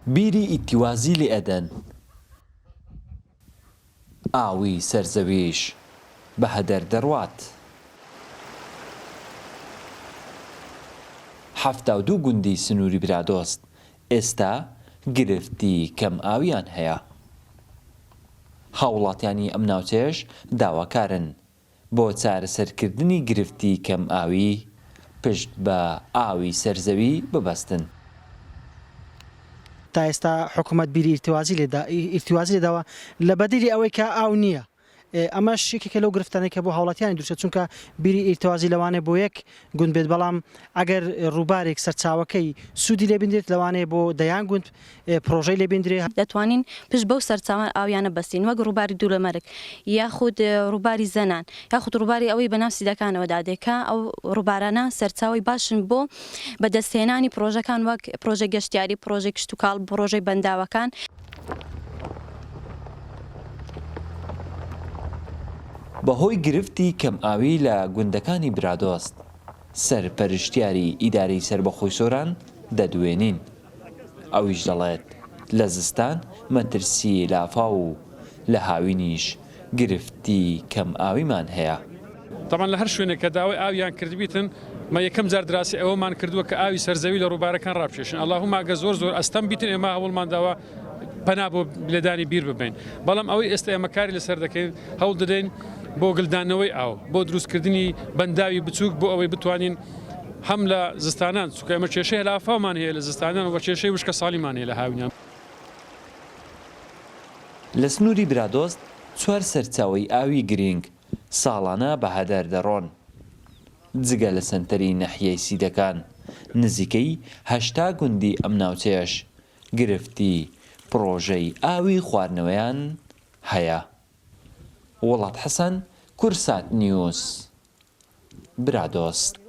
بیری ئیتیوازی لێ ئەدەن ئاوی سەرزەویش بە هەدەر دەڕوات. 72 گوندی سنووری برادۆست ئێستا گرفتی کەم ئاویان هەیە. هاوڵاتیانی ئەم ناوچەیەش داواکارن بۆ چارەسەرکردنی گرفتی کەم ئاوی پشت بە ئاوی سەرزەوی ببەستن. تا ئێستا حکوومەت بیری ئیرتیوازی لێداوە لە بەدیلی ئەوەی کە ئاو نییە. ئەمەش یەکێکە لەو گرفتانەی کە بۆ هاوڵاتیانی دوورچێت، چونکە بیری ئیرتیوازی لەوانەیە بۆ یەک گوند بێت، بەڵام ئەگەر ڕووبارێک سەرچاوەکەی سوودی لێبیندرێت لەوانەیە بۆ دەیان گوند پرۆژەی لێبیندرێت. دەتوانین پشت بەو سەرچاوان ئاویانە بەستین، وەک ڕووباری دوورەمەرگ یاخود ڕووباری زەنان یاخود ڕووباری ئەوەی بە ناو سیدەکانەوەدا دێکا ئەو ڕووبارانە سەرچاوی باشن بۆ بەدەستهێنانی پرۆژەکان وەک پرۆژە گەشتیاری، پرۆژەی کشتوکاڵ، پرۆژەی بەنداوەکان. بەهۆی گرفتی کەم ئاوی لە گوندەکانی برادۆست سەرپەرشتیاری ئیدارەی سەربەخۆی سۆران دەدوێنین. ئەویش دەڵێت لە زستان مەترسی لافا و لە هاوینیش گرفتی کەم ئاویمان هەیە. طبعا لە هەر شوێنێک کە داوای ئاویان کردبیتن مە یەکەم جار دراسی ئەوەمان کردووە کە ئاوی سەرزەوی لە ڕووبارەکان ڕابکێشن. ئەڵڵاهومە ئەگە زۆر ئەستەم بیتن ئێمە هەوڵمان داوە پەنا بۆ لێدانی بیر ببین، بەڵام ئەوەی ئێستا ئێمە کاری لەسەر دەکەین هەوڵ دەدەین بۆ گلدانەوەی ئاو، بۆ دروستکردنی بەنداوی بچووک بۆ ئەوەی بتوانین هەم لە زستانان، چونکە ئێمە کێشەی لافامان هەیە لە زستانان و کێشەی وشکە ساڵیمان هەیە لە هاوینیان. لە سنووری برادۆست 4 سەرچاوەی ئاوی گرنگ ساڵانە بە هەدەر دەڕۆن. جگە لە سەنتەری نەحیەی سیدەکان نزیکەی 80 گوندی ئەم ناوچەیەش گرفتی پرۆژەی ئاوی خواردنەوەیان هەیە. وڵات حەسەن، کورسات نیوز، برادۆست.